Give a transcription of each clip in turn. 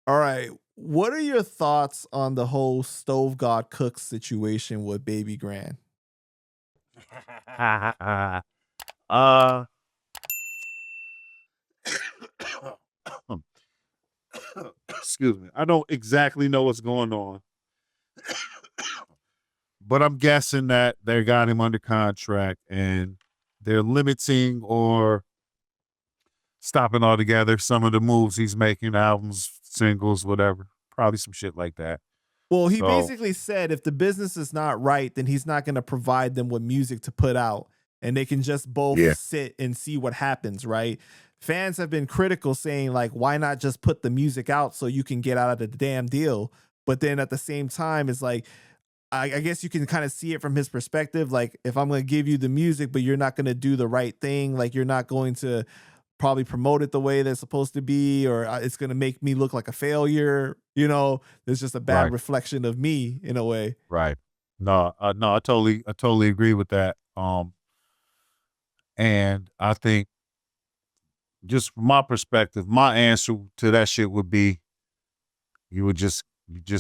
All right. What are your thoughts on the whole Stove God Cooks situation with Babygrande? uh, excuse me. I don't exactly know what's going on, but I'm guessing that they got him under contract and they're limiting or stopping altogether some of the moves he's making, albums, singles, whatever. Probably some shit like that. Well, he So, basically said if the business is not right, then he's not going to provide them with music to put out and they can just both yeah, sit and see what happens, right? Fans have been critical saying like why not just put the music out so you can get out of the damn deal? But then at the same time it's like I guess you can kind of see it from his perspective. Like, if I'm going to give you the music, but you're not going to do the right thing, like you're not going to probably promote it the way that's supposed to be, or it's going to make me look like a failure. There's just a bad right, reflection of me in a way. right. No, no, I totally agree with that. And I think just from my perspective, my answer to that shit would be you just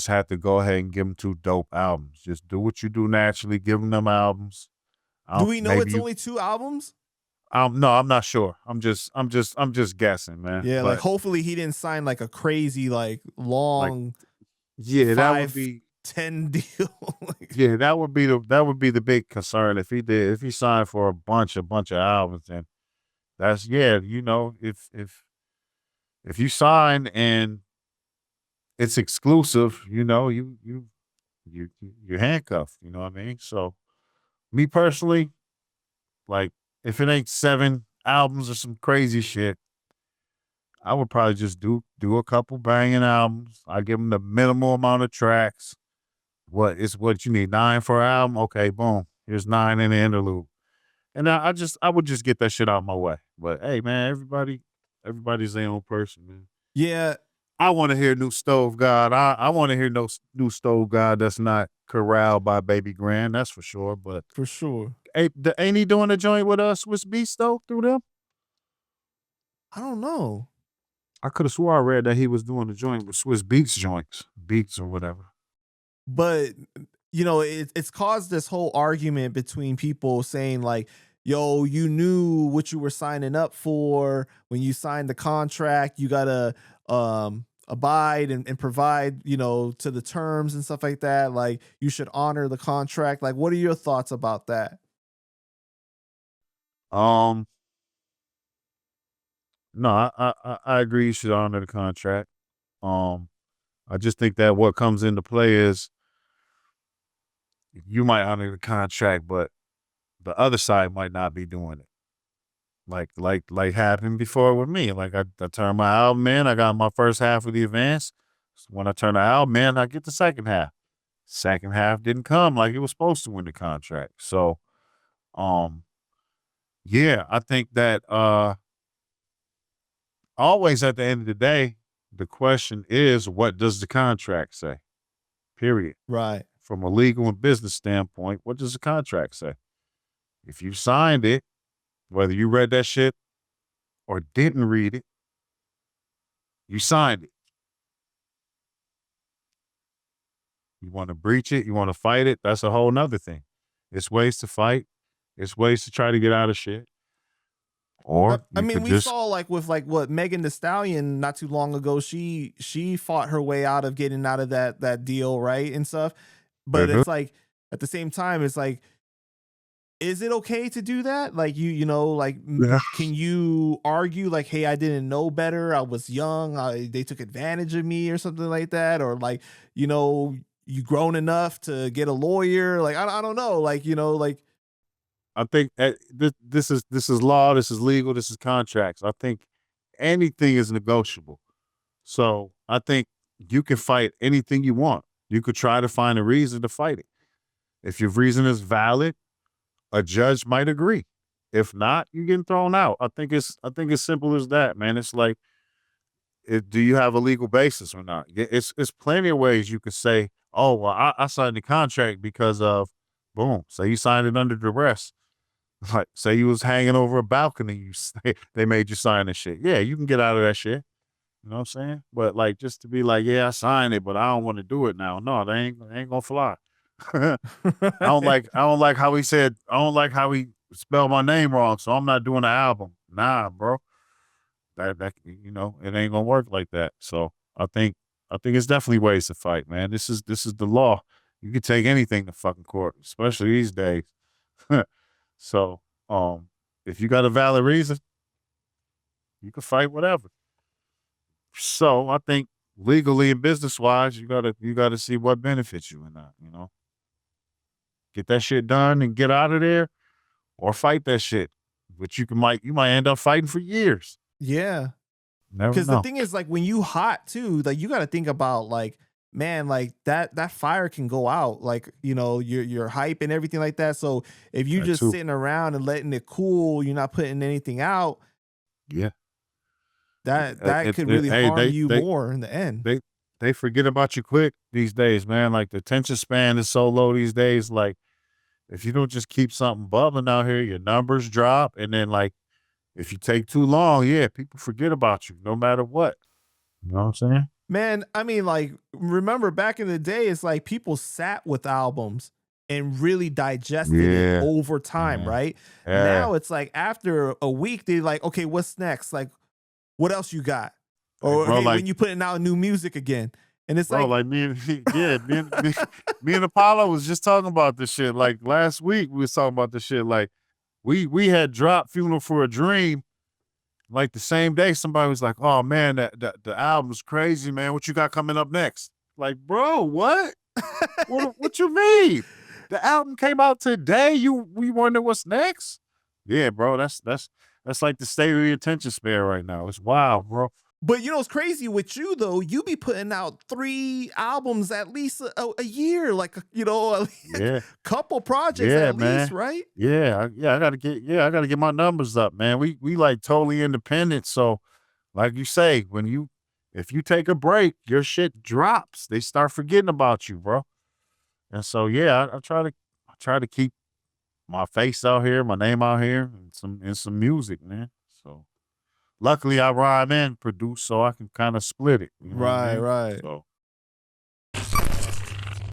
have to go ahead and give them two dope albums. Just do what you do naturally. Give them albums. Do we know Maybe it's you. only 2 albums? No, I'm not sure. I'm just guessing, man. Yeah, like But hopefully he didn't sign like a crazy, like like, long yeah, that would five, be. 10 deal. Like, Yeah, that would be the big concern if he signed for a bunch of albums. Then that's yeah. If you sign and it's exclusive, you're handcuffed. You know what I mean? So me personally, like if it ain't 7 albums or some crazy shit, I would probably just do a couple banging albums. I give them the minimal amount of tracks. What you need 9 for an album? Okay, boom. Here's 9 in the interlude. And I would just get that shit out of my way. But hey, man, everybody's their own person, man. yeah, I want to hear new Stove God. I want to hear no new Stove God that's not corralled by Baby Grand. That's for sure. But for sure. ain't he doing a joint with Swiss Beats though through them? I don't know. I could have swore I read that he was doing a joint with Swiss Beats joints, Beats or whatever. But it's caused this whole argument between people saying like, yo, you knew what you were signing up for when you signed the contract. You gotta abide and provide, to the terms and stuff like that. Like you should honor the contract. Like, what are your thoughts about that? Um, no, I agree. You should honor the contract. Um, I just think that what comes into play is you might honor the contract, but the other side might not be doing it. Like happened before with me. Like I turned my album in, I got my first half of the advance. So when I turn the album in, I get the second half. Second half didn't come like it was supposed to in the contract. So um yeah, I think that always at the end of the day, the question is what does the contract say? Period. Right. From a legal and business standpoint, what does the contract say? If you signed it, whether you read that shit or didn't read it, you signed it. You want to breach it, you want to fight it, that's a whole nother thing. It's ways to fight, it's ways to try to get out of shit. I, Or I you mean, could we just saw like with like what Megan Thee Stallion not too long ago. She fought her way out of getting out of that deal, right, and stuff. But Mhm. it's like at the same time, it's like, is it okay to do that? Like like Yeah. can you argue like, hey, I didn't know better. I was young. They took advantage of me or something like that, or like you grown enough to get a lawyer. Like I don't know. Like like I think this is law, this is legal, this is contracts. I think anything is negotiable. So I think you can fight anything you want. You could try to find a reason to fight it. If your reason is valid, a judge might agree. If not, you're getting thrown out. I think it's simple as that, man. It's like, do you have a legal basis or not? It's plenty of ways you could say, oh well, I signed the contract because of boom. So you signed it under duress. Like, say you was hanging over a balcony, they made you sign this shit. Yeah, you can get out of that shit. You know what I'm saying? But like, just to be like, yeah, I signed it, but I don't want to do it now. No, they ain't gonna fly. I don't like how he said, I don't like how he spelled my name wrong, so I'm not doing the album. Nah, bro. That you know, it ain't gonna work like that. So I think it's definitely ways to fight, man. This is the law. You can take anything to fucking court, especially these days. So, if you got a valid reason, you can fight whatever. So I think legally and business wise, you gotta see what benefits you in that, you know. Get that shit done and get out of there or fight that shit. But you might end up fighting for years. Yeah. Never Because the know. thing is, like, when you hot too, like, you got to think about, like, man, like that fire can go out, like, you know, your hype and everything like that. So if you That just too. sitting around and letting it cool, you're not putting anything out, Yeah. that could really Hey, harm you more in the end. they forget about you quick these days, man. Like the attention span is so low these days. Like if you don't just keep something bubbling out here, your numbers drop. And then like if you take too long, yeah, people forget about you no matter what. You know what I'm saying? Man, I mean, like, remember back in the day, it's like people sat with albums and really digested it Yeah. over time, Yeah. right? Yeah. Now it's like after a week, they're like, okay, what's next? Like, what else you got? Hey, Or bro, hey, like when you putting out new music again? And it's bro, like, like me and Apollo was just talking about this shit. Like last week, we was talking about this shit. Like we had dropped "Funeral for a Dream." Like the same day, somebody was like, "Oh man, that the album's crazy, man. What you got coming up next?" Like, bro, what? What you mean? The album came out today. We wonder what's next? Yeah, bro. That's like the state of the attention span right now. It's wild, bro. but you know, it's crazy with you though. You be putting out 3 albums at least a year, like, you know, a Yeah. couple projects Yeah, at least, man. right? I gotta get my numbers up, man. We like totally independent. So, like you say, if you take a break, your shit drops. They start forgetting about you, bro. And so, yeah, I try to keep my face out here, my name out here, and some music, man. So, luckily, I rhyme and produce, so I can kind of split it. You know what I Right, mean? right. So.